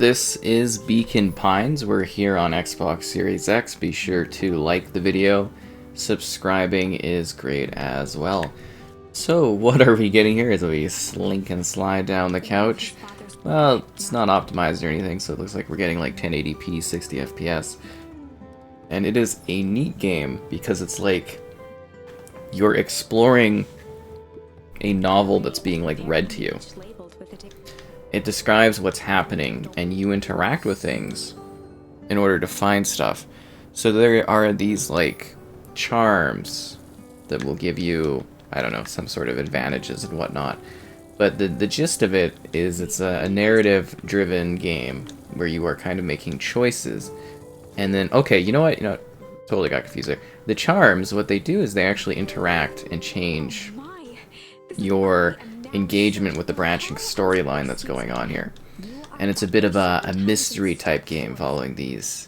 This is Beacon Pines. We're here on Xbox Series X. Be sure to like the video. Subscribing is great as well. So, what are we getting here as we slink and slide down the couch? Well, it's not optimized or anything, so it looks like we're getting like 1080p, 60 FPS. And it is a neat game because it's like you're exploring a novel that's being like read to you. It describes what's happening, and you interact with things in order to find stuff. So there are these, like, charms that will give you, I don't know, some sort of advantages and whatnot. But the gist of it is it's a narrative-driven game where you are kind of making choices. And then, okay, you know what? Totally got confused there. The charms, what they do is they actually interact and change your engagement with the branching storyline that's going on here. And it's a bit of a mystery type game following these,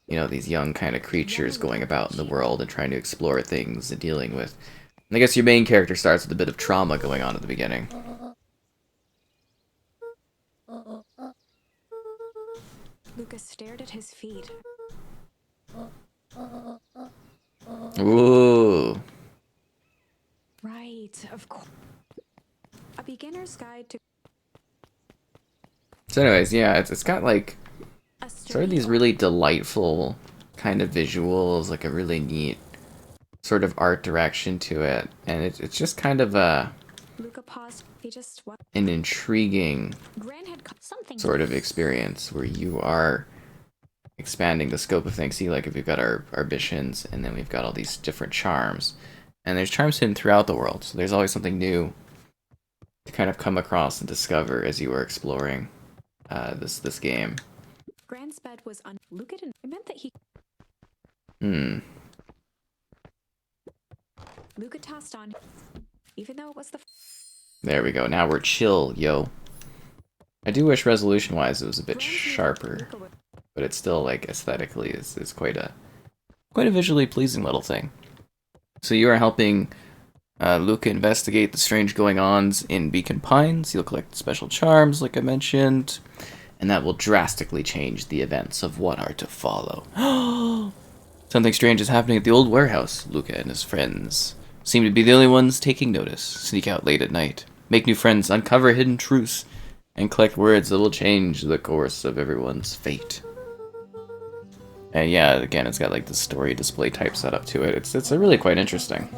these young kind of creatures going about in the world and trying to explore things and dealing with. And I guess your main character starts with a bit of trauma going on at the beginning. Luka stared at his feet. Ooh. Right, of course. A beginner's guide to... So anyways, yeah, it's got like sort of these really delightful kind of visuals, like a really neat sort of art direction to it, and it's just kind of Luka paused. He just what? An intriguing sort of experience where you are expanding the scope of things. See, like if we've got our ambitions, and then we've got all these different charms, and there's charms hidden throughout the world, so there's always something new to kind of come across and discover as you are exploring this game. Grand's bed was on. Luka didn't. It meant that he. Luka tossed on, even though it was the. There we go. Now we're chill, yo. I do wish resolution-wise it was a bit sharper, but it's still like aesthetically is quite a visually pleasing little thing. So you are helping Luka investigate the strange going-ons in Beacon Pines. You'll collect special charms, like I mentioned, and that will drastically change the events of what are to follow. Something strange is happening at the old warehouse. Luka and his friends seem to be the only ones taking notice. Sneak out late at night, make new friends, uncover hidden truths, and collect words that will change the course of everyone's fate. And yeah, again, it's got like the story display type setup to it. It's really quite interesting.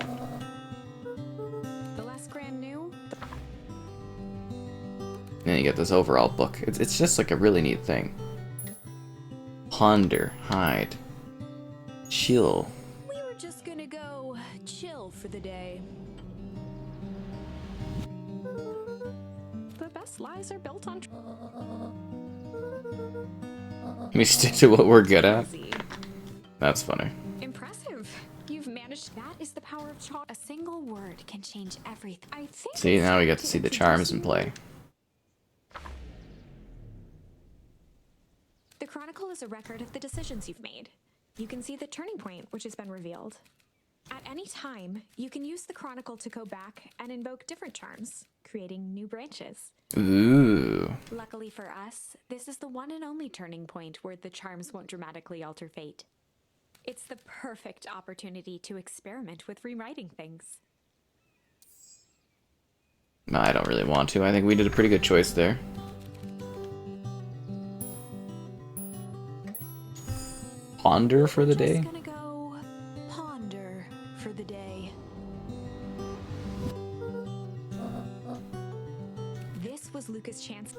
And you get this overall book. It's just like a really neat thing. Ponder, hide, chill. We were just gonna go chill for the day. The best lies are built on. We stick to what we're good at. That's funny. Impressive. You've managed. That is the power of chalk. A single word can change everything. I think. See, now we get to see the charms in play. The Chronicle is a record of the decisions you've made. You can see the turning point which has been revealed. At any time, you can use the Chronicle to go back and invoke different charms, creating new branches. Ooh. Luckily for us, this is the one and only turning point where the charms won't dramatically alter fate. It's the perfect opportunity to experiment with rewriting things. I don't really want to. I think we did a pretty good choice there. Ponder for the day? Just gonna go ponder for the day. This was Luka's chance.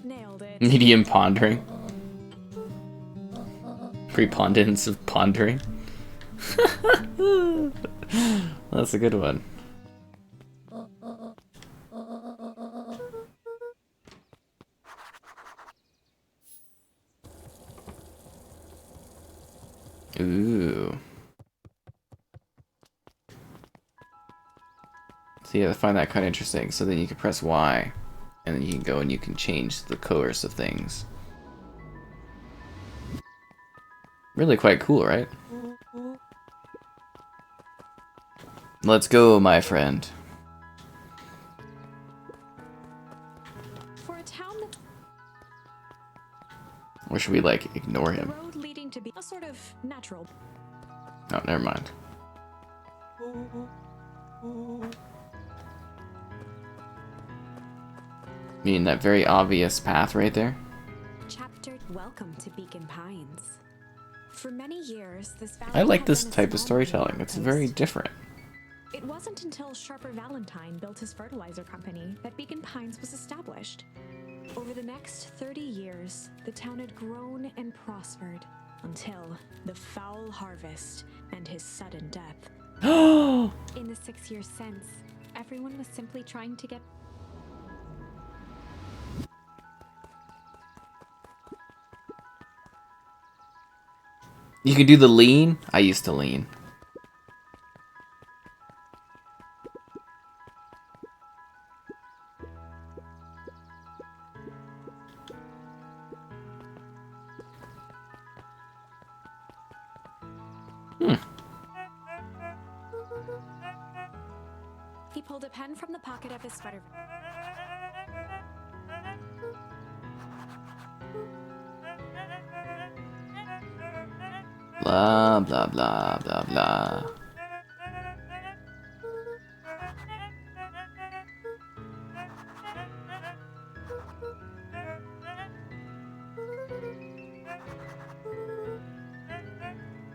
Nailed it. Medium pondering. Preponderance of pondering. That's a good one. Ooh. So yeah, I find that kind of interesting. So then you can press Y, and then you can go and you can change the course of things. Really quite cool, right? Let's go, my friend. For a town that's Or should we, like, ignore the him? road leading to be a sort of natural. Oh, never mind. Meaning that very obvious path right there? Chapter Welcome to Beacon Pines. For many years, this valley I like had this been a type of small storytelling. mining It's very outpost. different. It wasn't until Sharper Valentine built his fertilizer company that Beacon Pines was established. Over the next 30 years, the town had grown and prospered until the foul harvest and his sudden death. In the 6 years since, everyone was simply trying to get. You can do the lean? I used to lean. He pulled a pen from the pocket of his sweater. Blah, blah, blah, blah, blah.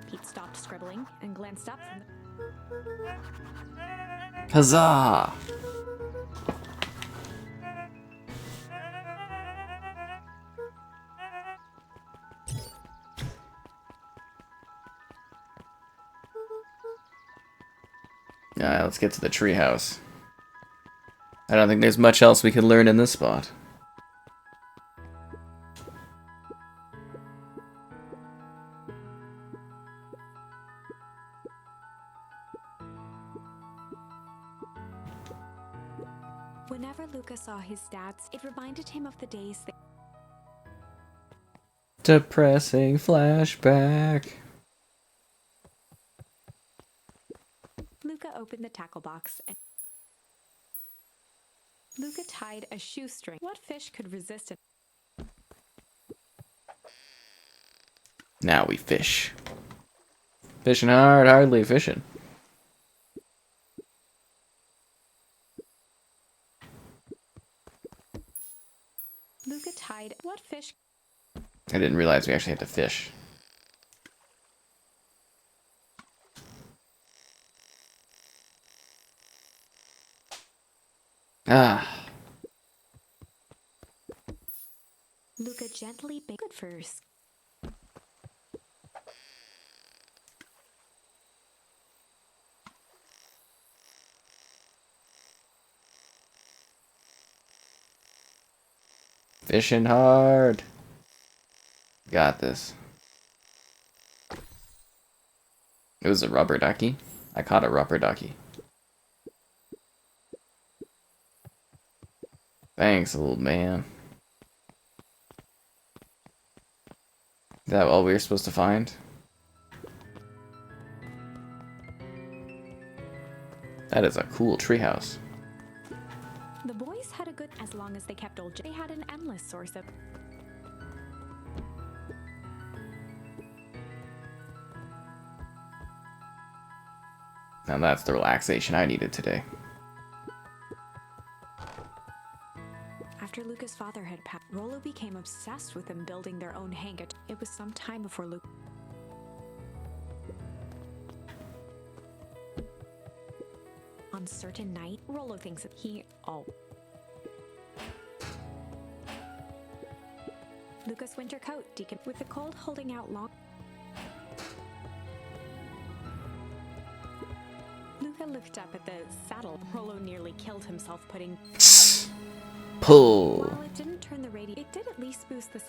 Pete stopped scribbling and glanced up from the. Huzzah! Alright, let's get to the treehouse. I don't think there's much else we could learn in this spot. Whenever Luka saw his stats, it reminded him of the days that. Depressing flashback. Luka opened the tackle box and. Luka tied a shoestring. What fish could resist it? Now we fish. Fishing hard, hardly fishing. Luka tied. What fish? I didn't realize we actually had to fish. Ah. Luka gently baked it first. Fishing hard. Got this. It was a rubber ducky. I caught a rubber ducky. Thanks, old man. Is that all we were supposed to find? That is a cool treehouse. The boys had a good as long as they kept old. They had an endless source of. Now that's the relaxation I needed today. After Luka's father had passed, Rollo became obsessed with them building their own hangar. It was some time before Luka. On certain night, Rollo thinks that he Luka's winter coat, Deacon, with the cold holding out long. Luka looked up at the saddle. Rollo nearly killed himself putting. Pull. While it didn't turn the radio, it did at least boost the.